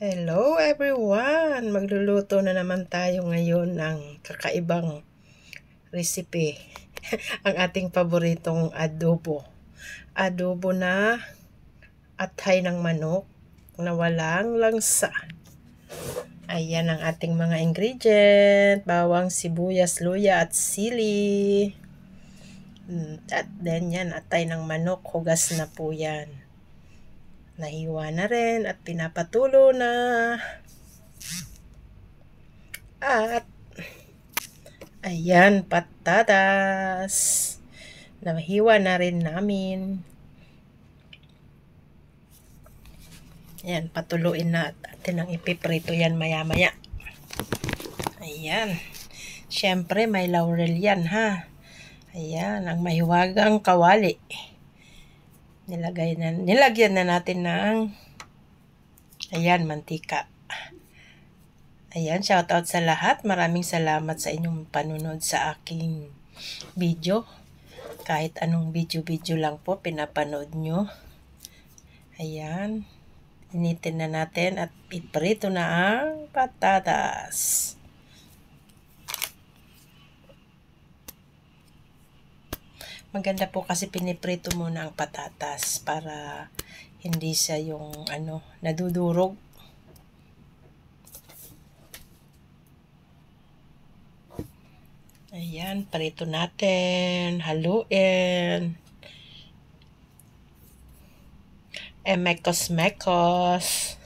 Hello everyone! Magluluto na naman tayo ngayon ng kakaibang recipe. Ang ating paboritong adobo. Adobo na atay ng manok na walang langsa. Ayan ang ating mga ingredient. Bawang, sibuyas, luya at sili. At then yan, atay ng manok. Hugas na po yan. Nahiwa na rin at pinapatulo na. At ayan, patatas. Nahiwa na rin namin. Ayan, patuluin na at atin ang ipiprito yan maya-maya. Ayan. Siyempre, may laurel yan, ha? Ayan, ang mahiwagang kawali. Nilagyan na natin ng ayan, mantika. Ayan, shoutout sa lahat. Maraming salamat sa inyong panunod sa aking video. Kahit anong video lang po, pinapanood nyo. Ayan. Initin na natin at iprito na ang patatas. Maganda po kasi piniprito muna ang patatas para hindi siya yung nadudurog. Ayan, prito natin, haluin. Mekos-mekos.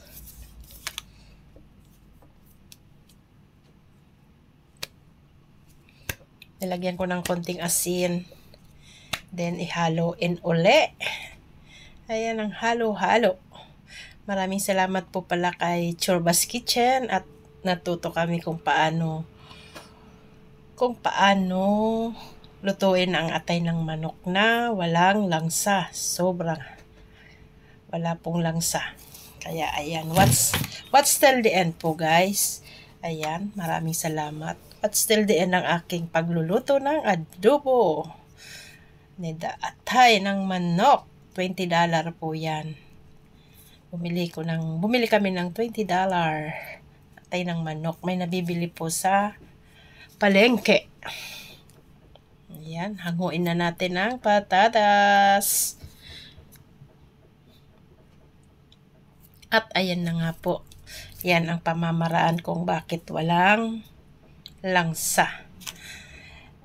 Nilagyan ko ng konting asin. Then, ihaloin uli. Ayan ang halo-halo. Maraming salamat po pala kay Chorba's Kitchen at natuto kami kung paano lutuin ang atay ng manok na walang langsa. Sobrang wala pong langsa. Kaya ayan, what's till the end po guys. Ayan, maraming salamat. What's till the end ng aking pagluluto ng adobo. Nida atay ng manok. $20 po yan. Bumili kami ng $20 atay ng manok. May nabibili po sa palengke. Ayan, hanguin na natin ang patatas. At ayan na nga po. Yan ang pamamaraan kung bakit walang langsa.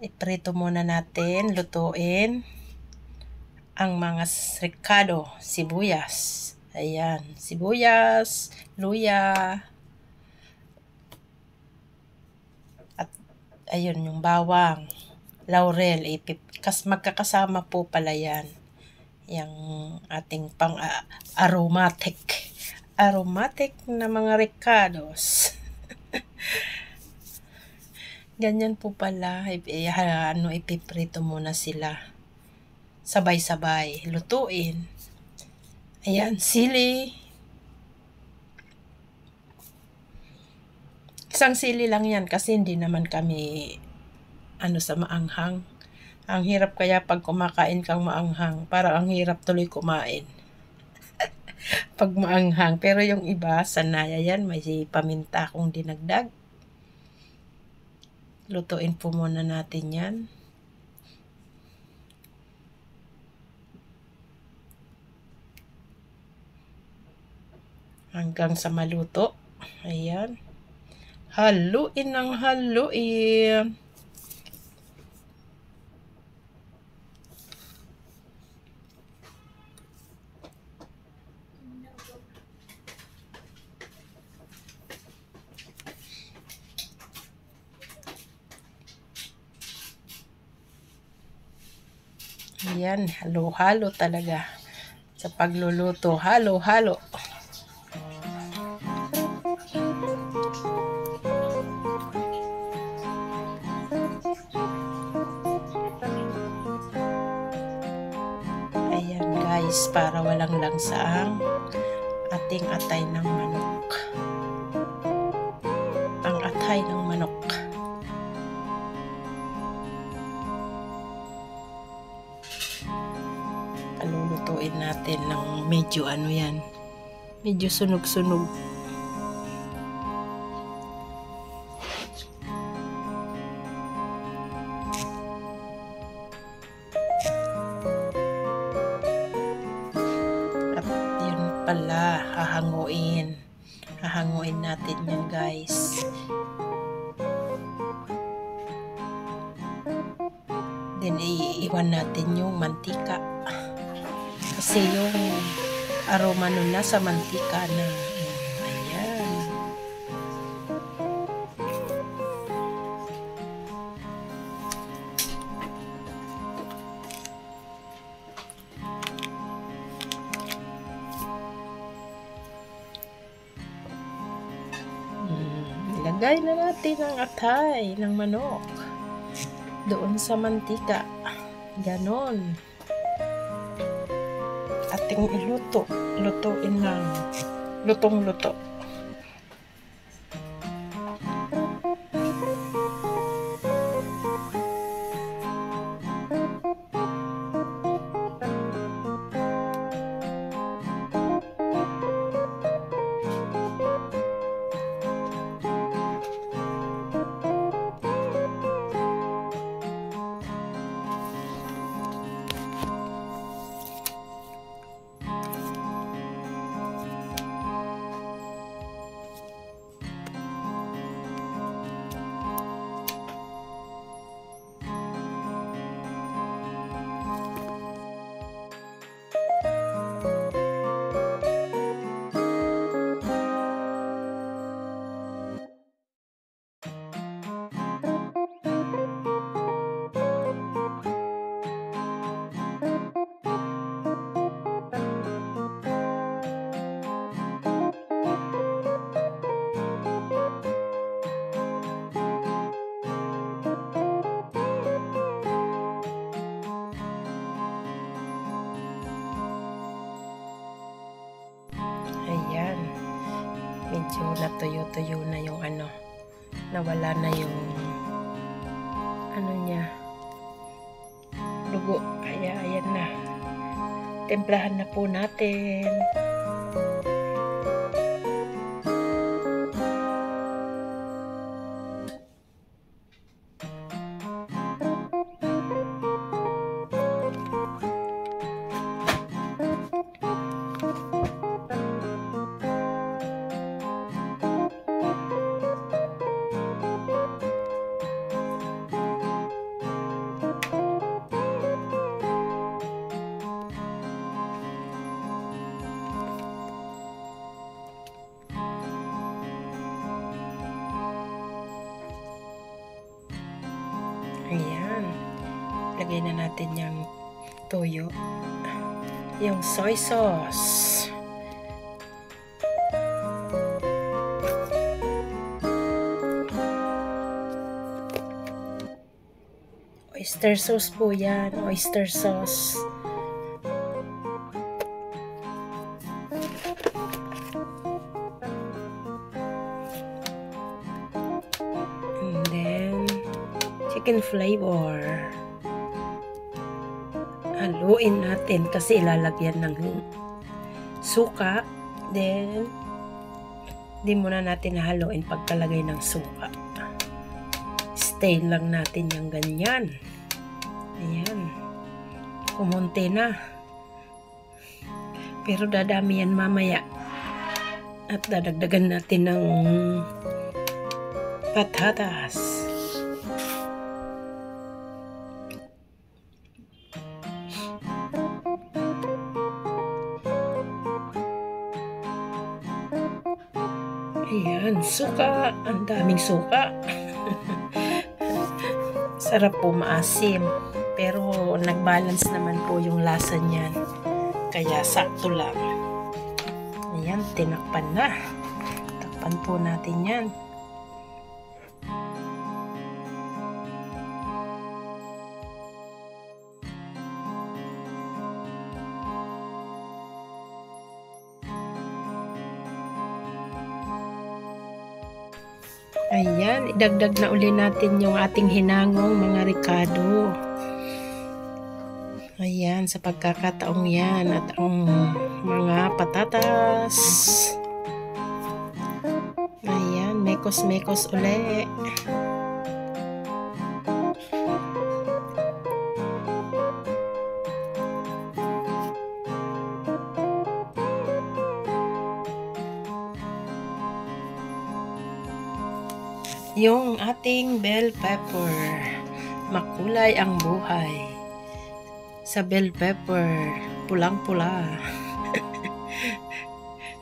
Iprito muna natin, lutuin ang mga ricado, sibuyas. Ayan, sibuyas, luya. At ayun yung bawang, laurel, magkakasama po pala yan. Yung ating pang aromatic na mga ricados. Ganyan po pala, ipiprito muna sila. Sabay-sabay, lutuin. Ayan, sili. Isang sili lang yan kasi hindi naman kami sa maanghang. Ang hirap kaya pag kumakain kang maanghang, parang ang hirap tuloy kumain. Pag maanghang, pero yung iba, sanaya yan, may paminta akong dinagdag. Lutuin po muna natin yan. Hanggang sa maluto. Ayan. Haluin ng haluin. Ayan, halo-halo talaga. Sa pagluluto, halo-halo. Ayan guys, para walang langsa ang ating atay ng manok. Ang atay ng manok. Palulutuin natin ng medyo medyo sunog-sunog. pala, hahanguin natin yan guys. Then iiwan natin yung mantika kasi yung aroma nun nasa mantika na. Ayan. Ilagay na natin ang atay ng manok doon sa mantika. Ganon. Ating lutuin lang. Lutong-luto. Ayan. Medyo natuyo-tuyo na yung nawala na yung niya, dugo. Kaya ayan na. Templahan na po natin. Ayan. Lagay na natin yung toyo. Yung soy sauce. Oyster sauce po yan. Oyster sauce. And then chicken flavor. Haluin natin kasi ilalagyan ng suka. Then di muna natin haluin pagkalagay ng suka. Stay lang natin yung ganyan. Ayan. Kumunti na. Pero dadami yan mamaya. At dadagdagan natin ng patatas. Ayan, suka. Ang daming suka. Sarap po, maasim. Pero nag-balance naman po yung lasa niyan. Kaya sakto lang. Ayan, tinakpan na. Takpan po natin yan. Ayan, idagdag na uli natin yung ating hinangong mga ricado. Ayan, sa pagkakataong yan at ang mga patatas. Ayan, mekos-mekos uli. yung ating bell pepper. Makulay ang buhay sa bell pepper, pulang-pula.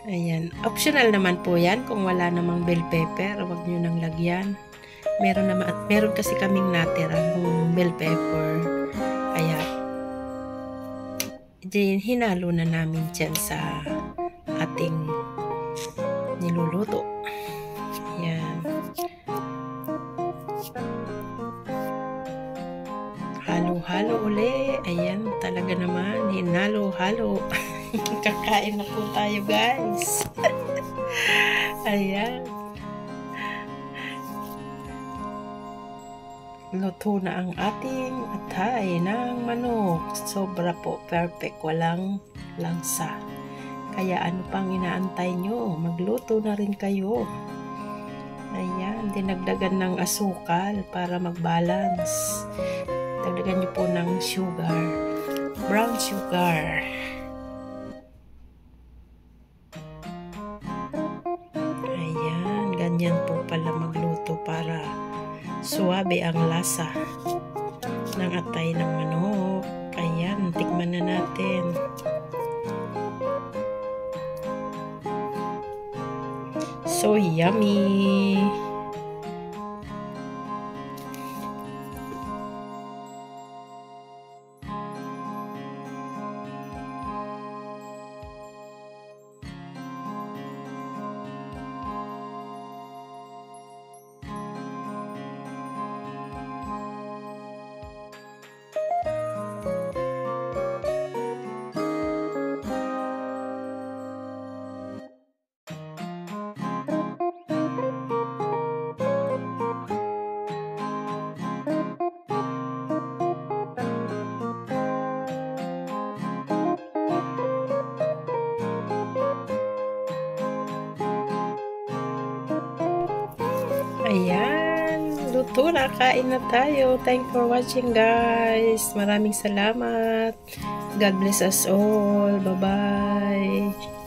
Ayan, optional naman po yan kung wala namang bell pepper, wag nyo nang lagyan. Meron naman, at meron kasi kaming natirang bell pepper, kaya hinalo na namin dyan sa ating niluluto. Ayan. Halo-halo uli. Ayan, talaga naman. Hinalo-halo. Kakain na po tayo, guys. Ayan. Luto na ang ating atay ng manok. Sobra po. Perfect. Walang langsa. Kaya ano pang inaantay nyo? Magluto na rin kayo. Ayan. Dinagdagan ng asukal para mag-balance. Dagdagan nyo po ng sugar. Brown sugar. Ayan. Ganyan po pala magluto para suwabe ang lasa ng atay ng manok. Ayan, tikman na natin. So yummy! Ayan, luto na, kain na tayo. Thank you for watching, guys. Maraming salamat. God bless us all. Bye-bye.